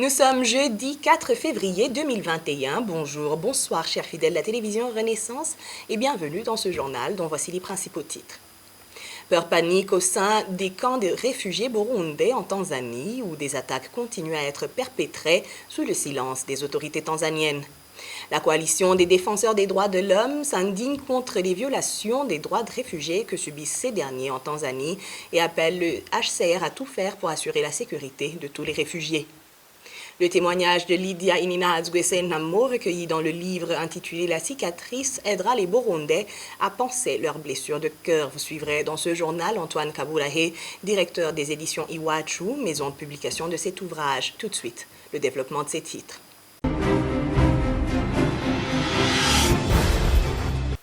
Nous sommes jeudi 4 février 2021. Bonjour, bonsoir chers fidèles de la télévision Renaissance et bienvenue dans ce journal dont voici les principaux titres. Peur panique au sein des camps de réfugiés burundais en Tanzanie où des attaques continuent à être perpétrées sous le silence des autorités tanzaniennes. La coalition des défenseurs des droits de l'homme s'indigne contre les violations des droits de réfugiés que subissent ces derniers en Tanzanie et appelle le HCR à tout faire pour assurer la sécurité de tous les réfugiés. Le témoignage de Lydia Inina-Adzgwesen-Namo, recueilli dans le livre intitulé La cicatrice, aidera les Burundais à penser leurs blessures de cœur. Vous suivrez dans ce journal Antoine Kaburahe, directeur des éditions Iwachu, maison de publication de cet ouvrage. Tout de suite, le développement de ces titres.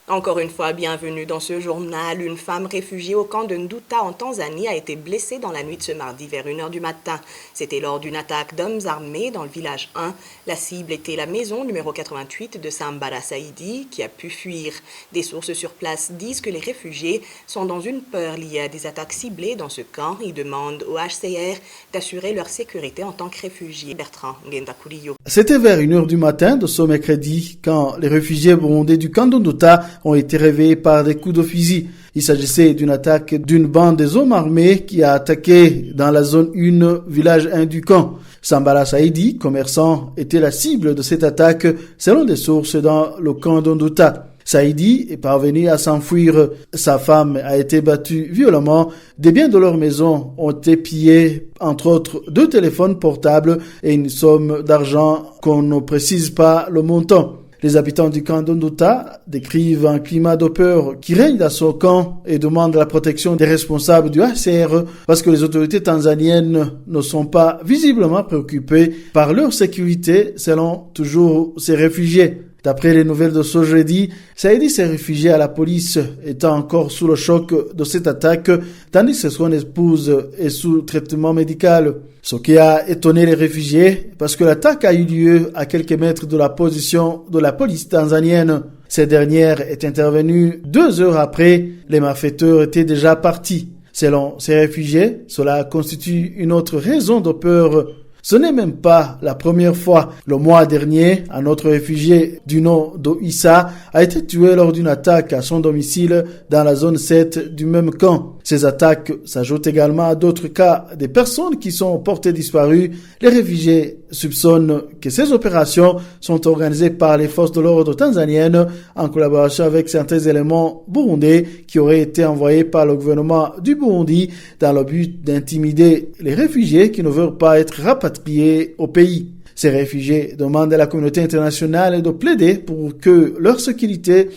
Encore une fois, bienvenue dans ce journal. Une femme réfugiée au camp de Nduta en Tanzanie a été blessée dans la nuit de ce mardi vers 1h du matin. C'était lors d'une attaque d'hommes armés dans le village 1. La cible était la maison numéro 88 de Sambara Saidi qui a pu fuir. Des sources sur place disent que les réfugiés sont dans une peur liée à des attaques ciblées dans ce camp. Ils demandent au HCR d'assurer leur sécurité en tant que réfugiés. Bertrand Ngendakuriyo. C'était vers 1h du matin de ce mercredi quand les réfugiés burundais du camp de Nduta ont été réveillés par des coups de fusil. Il s'agissait d'une attaque d'une bande des hommes armés qui a attaqué dans la zone 1, village 1 du camp. Sambara Saidi, commerçant, était la cible de cette attaque selon des sources dans le camp de Nduta. Saidi est parvenu à s'enfuir. Sa femme a été battue violemment. Des biens de leur maison ont été pillés, entre autres 2 téléphones portables et une somme d'argent qu'on ne précise pas le montant. Les habitants du camp d'Nduta décrivent un climat de peur qui règne dans ce camp et demandent la protection des responsables du HCR parce que les autorités tanzaniennes ne sont pas visiblement préoccupées par leur sécurité selon toujours ces réfugiés. D'après les nouvelles de ce jeudi, Saidi s'est réfugié à la police, étant encore sous le choc de cette attaque, tandis que son épouse est sous traitement médical. Ce qui a étonné les réfugiés, parce que l'attaque a eu lieu à quelques mètres de la position de la police tanzanienne. Cette dernière est intervenue 2 heures après, les malfaiteurs étaient déjà partis. Selon ces réfugiés, cela constitue une autre raison de peur. Ce n'est même pas la première fois. Le mois dernier, un autre réfugié du nom d'Issa a été tué lors d'une attaque à son domicile dans la zone 7 du même camp. Ces attaques s'ajoutent également à d'autres cas des personnes qui sont portées disparues. Les réfugiés soupçonnent que ces opérations sont organisées par les forces de l'ordre tanzaniennes en collaboration avec certains éléments burundais qui auraient été envoyés par le gouvernement du Burundi dans le but d'intimider les réfugiés qui ne veulent pas être rapatriés au pays. Ces réfugiés demandent à la communauté internationale de plaider pour que leur sécurité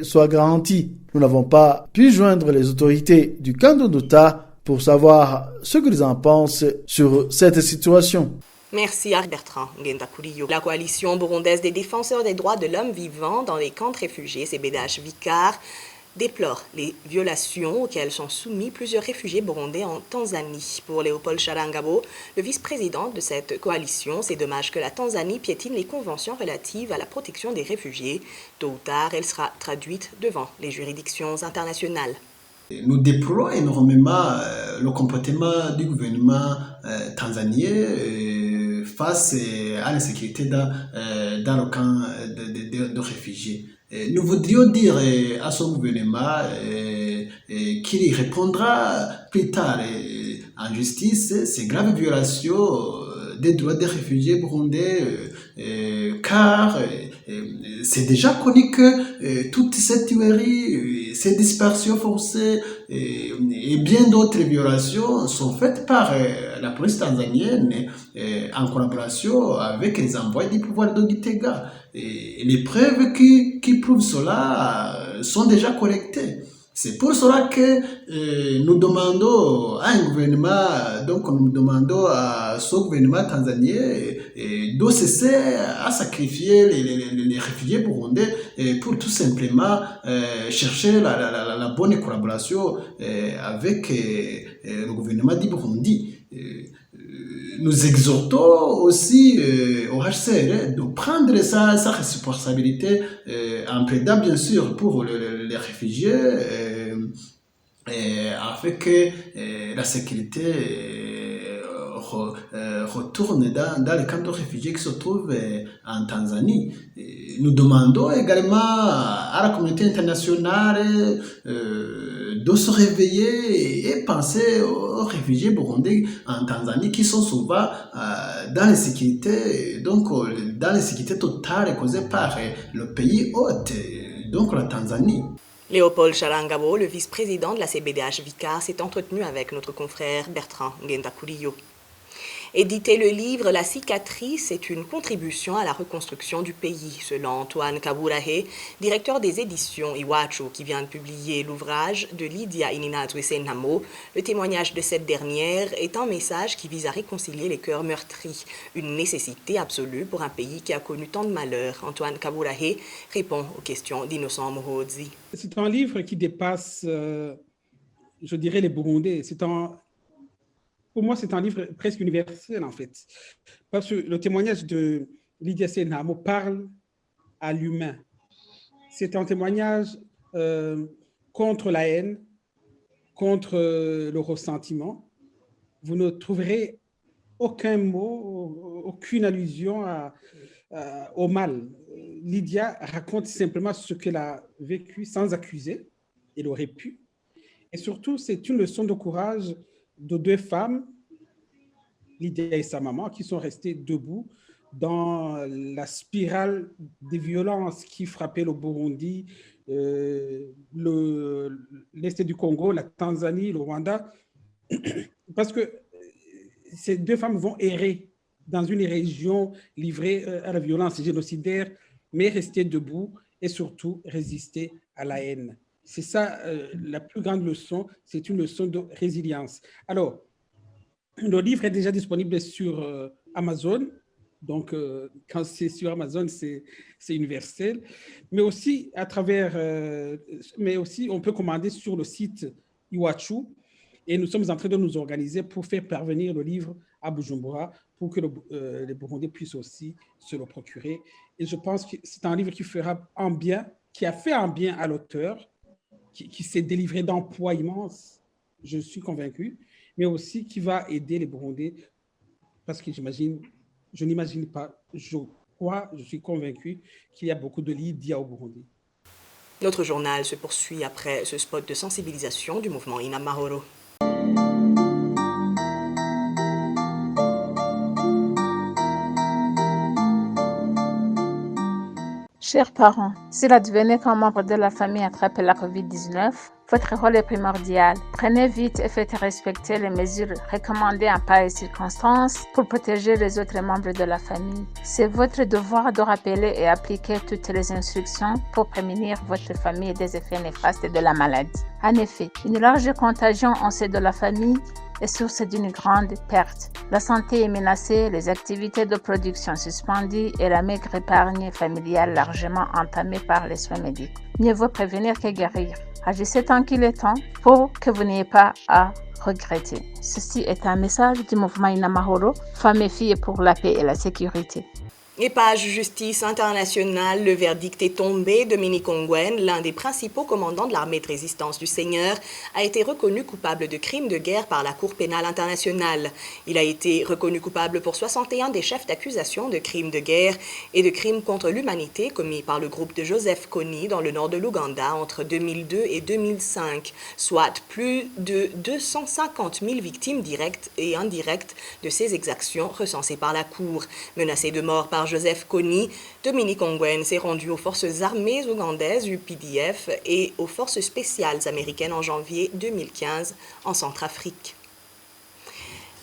soit garantie. Nous n'avons pas pu joindre les autorités du camp de Nduta pour savoir ce qu'ils en pensent sur cette situation. Merci à Bertrand Ngendakuriyo. La coalition burundaise des défenseurs des droits de l'homme vivant dans les camps de réfugiés, CBDH Vicar, déplore les violations auxquelles sont soumis plusieurs réfugiés burundais en Tanzanie. Pour Léopold Charangabo, le vice-président de cette coalition, c'est dommage que la Tanzanie piétine les conventions relatives à la protection des réfugiés. Tôt ou tard, elle sera traduite devant les juridictions internationales. Nous déplorons énormément le comportement du gouvernement tanzanien face à l'insécurité dans le camp de réfugiés. Nous voudrions dire à son gouvernement qu'il répondra plus tard en justice ces graves violations des droits des réfugiés burundais, car c'est déjà connu que toute cette tuerie, ces dispersions forcées et bien d'autres violations sont faites par la police tanzanienne en collaboration avec les envoyés du pouvoir de Gitega. Et les preuves qui prouvent cela sont déjà collectées. C'est pour cela que nous demandons à un gouvernement, donc nous demandons à ce gouvernement tanzanien de cesser à sacrifier les réfugiés burundais pour tout simplement chercher la bonne collaboration avec le gouvernement du Burundi. Nous exhortons aussi au HCR de prendre sa responsabilité en plaidant bien sûr pour les réfugiés afin que la sécurité retourne dans les camps de réfugiés qui se trouvent en Tanzanie. Nous demandons également à la communauté internationale de se réveiller et penser aux réfugiés burundais en Tanzanie qui sont souvent dans l'insécurité, donc dans l'insécurité totale causée par le pays hôte, donc la Tanzanie. Léopold Chalangabo, le vice-président de la CBDH Vicar, s'est entretenu avec notre confrère Bertrand Ngendakuriyo. Éditer le livre La cicatrice est une contribution à la reconstruction du pays, selon Antoine Kaburahe, directeur des éditions Iwachu, qui vient de publier l'ouvrage de Lydia Ininazwe Senamo. Le témoignage de cette dernière est un message qui vise à réconcilier les cœurs meurtris, une nécessité absolue pour un pays qui a connu tant de malheurs. Antoine Kaburahe répond aux questions d'Innocent Mohodzi. C'est un livre qui dépasse, je dirais, les Burundais. Pour moi, c'est un livre presque universel, en fait. Parce que le témoignage de Lydia Senamo parle à l'humain. C'est un témoignage contre la haine, contre le ressentiment. Vous ne trouverez aucun mot, aucune allusion au mal. Lydia raconte simplement ce qu'elle a vécu sans accuser. Elle aurait pu. Et surtout, c'est une leçon de courage de deux femmes, Lydia et sa maman, qui sont restées debout dans la spirale des violences qui frappaient le Burundi, l'Est du Congo, la Tanzanie, le Rwanda, parce que ces deux femmes vont errer dans une région livrée à la violence génocidaire, mais rester debout et surtout résister à la haine. C'est ça la plus grande leçon, c'est une leçon de résilience. Alors, le livre est déjà disponible sur Amazon, donc quand c'est sur Amazon, c'est universel, mais aussi on peut commander sur le site Iwachu, et nous sommes en train de nous organiser pour faire parvenir le livre à Bujumbura pour que les Burundais puissent aussi se le procurer. Et je pense que c'est un livre qui fera un bien, qui a fait un bien à l'auteur, qui s'est délivré d'un poids immense, je suis convaincu, mais aussi qui va aider les Burundais, parce que je n'imagine pas, je suis convaincu qu'il y a beaucoup de Lydia au Burundi. Notre journal se poursuit après ce spot de sensibilisation du mouvement Inamahoro. Chers parents, s'il advenait qu'un membre de la famille attrape la COVID-19, votre rôle est primordial. Prenez vite et faites respecter les mesures recommandées en pareilles circonstances pour protéger les autres membres de la famille. C'est votre devoir de rappeler et appliquer toutes les instructions pour prémunir votre famille des effets néfastes de la maladie. En effet, une large contagion en sein de la famille est source d'une grande perte. La santé est menacée, les activités de production suspendues et la maigre épargne familiale largement entamée par les soins médicaux. Mieux vaut prévenir que guérir. Agissez tant qu'il est temps pour que vous n'ayez pas à regretter. Ceci est un message du mouvement Inamahoro, femmes et filles pour la paix et la sécurité. Et page justice internationale, le verdict est tombé. Dominique Ongwen, l'un des principaux commandants de l'armée de résistance du Seigneur, a été reconnu coupable de crimes de guerre par la Cour pénale internationale. Il a été reconnu coupable pour 61 des chefs d'accusation de crimes de guerre et de crimes contre l'humanité commis par le groupe de Joseph Kony dans le nord de l'Ouganda entre 2002 et 2005, soit plus de 250 000 victimes directes et indirectes de ces exactions recensées par la Cour. Menacé de mort par Joseph Kony, Dominique Ongwen s'est rendu aux forces armées ougandaises UPDF et aux forces spéciales américaines en janvier 2015 en Centrafrique.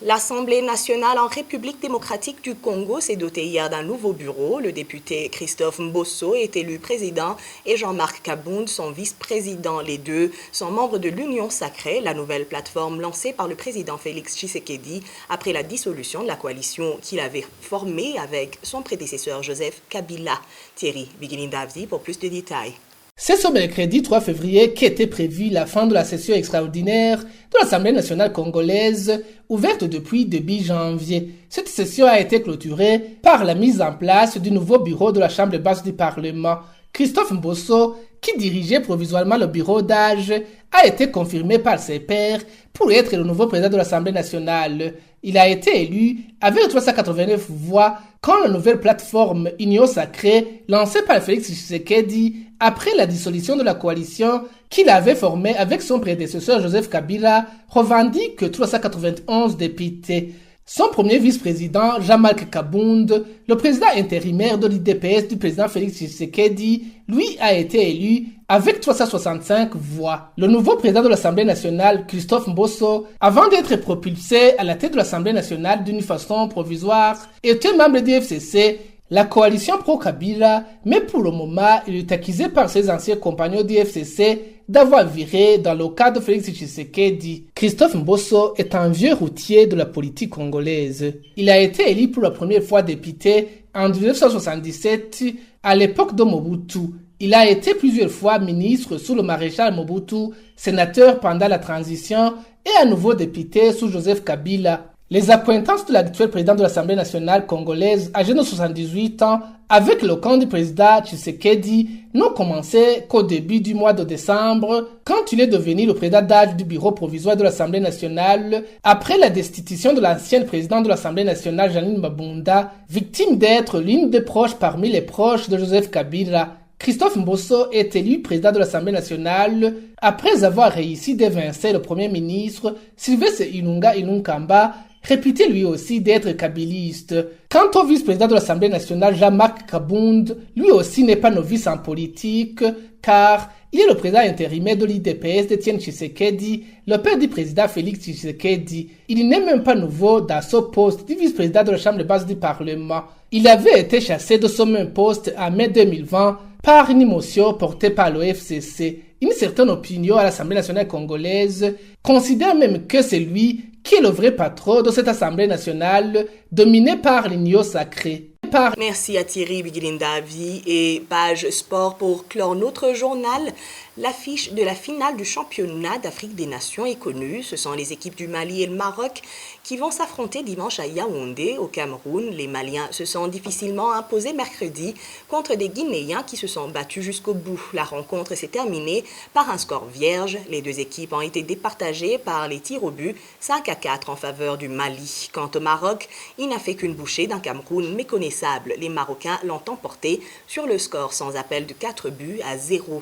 L'Assemblée nationale en République démocratique du Congo s'est dotée hier d'un nouveau bureau. Le député Christophe Mbosso est élu président et Jean-Marc Kabound son vice-président. Les deux sont membres de l'Union sacrée, la nouvelle plateforme lancée par le président Félix Tshisekedi après la dissolution de la coalition qu'il avait formée avec son prédécesseur Joseph Kabila. Thierry Biguinindavdi pour plus de détails. C'est ce mercredi 3 février qu'était prévue la fin de la session extraordinaire de l'Assemblée nationale congolaise, ouverte depuis début janvier. Cette session a été clôturée par la mise en place du nouveau bureau de la Chambre basse du Parlement. Christophe Mbosso, qui dirigeait provisoirement le bureau d'âge, a été confirmé par ses pairs pour être le nouveau président de l'Assemblée nationale. Il a été élu avec 389 voix quand la nouvelle plateforme Union Sacrée, lancée par Félix Tshisekedi après la dissolution de la coalition qu'il avait formée avec son prédécesseur Joseph Kabila, revendique 391 députés. Son premier vice-président, Jean-Marc Kabound, le président intérimaire de l'IDPS du président Félix Tshisekedi, lui a été élu avec 365 voix. Le nouveau président de l'Assemblée nationale, Christophe Mbosso, avant d'être propulsé à la tête de l'Assemblée nationale d'une façon provisoire, était membre du FCC, la coalition pro-Kabila, mais pour le moment, il est accusé par ses anciens compagnons du FCC d'avoir viré dans le cas de Félix Tshisekedi. Christophe Mbosso est un vieux routier de la politique congolaise. Il a été élu pour la première fois député en 1977 à l'époque de Mobutu. Il a été plusieurs fois ministre sous le maréchal Mobutu, sénateur pendant la transition et à nouveau député sous Joseph Kabila. Les accointances de l'actuel président de l'Assemblée nationale congolaise, âgé de 78 ans, avec le camp du président Tshisekedi, n'ont commencé qu'au début du mois de décembre, quand il est devenu le président d'âge du bureau provisoire de l'Assemblée nationale, après la destitution de l'ancienne présidente de l'Assemblée nationale, Janine Mabunda, victime d'être l'une des proches parmi les proches de Joseph Kabila. Christophe Mbosso est élu président de l'Assemblée nationale après avoir réussi d'évincer le premier ministre Sylvestre Ilunga Ilunkamba, réputé lui aussi d'être kabiliste. Quant au vice-président de l'Assemblée nationale Jean-Marc Kabound, lui aussi n'est pas novice en politique, car il est le président intérimaire de l'IDPS d'Etienne Tshisekedi, le père du président Félix Tshisekedi. Il n'est même pas nouveau dans ce poste du vice-président de la Chambre basse du Parlement. Il avait été chassé de ce même poste en mai 2020 par une motion portée par le FCC. Une certaine opinion à l'Assemblée nationale congolaise considère même que c'est lui qui est le vrai patron de cette Assemblée nationale dominée par l'Union Sacrée. Merci à Thierry Bigilindavi et Page Sport pour clore notre journal. L'affiche de la finale du championnat d'Afrique des Nations est connue. Ce sont les équipes du Mali et le Maroc qui vont s'affronter dimanche à Yaoundé, au Cameroun. Les Maliens se sont difficilement imposés mercredi contre des Guinéens qui se sont battus jusqu'au bout. La rencontre s'est terminée par un score vierge. Les deux équipes ont été départagées par les tirs au but, 5-4 en faveur du Mali. Quant au Maroc, il n'a fait qu'une bouchée d'un Cameroun méconnaissable. Les Marocains l'ont emporté sur le score sans appel de 4-0.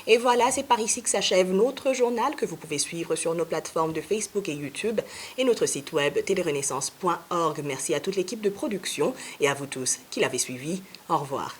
Et voilà, c'est par ici que s'achève notre journal que vous pouvez suivre sur nos plateformes de Facebook et YouTube et notre site web télérenaissance.org. Merci à toute l'équipe de production et à vous tous qui l'avez suivi. Au revoir.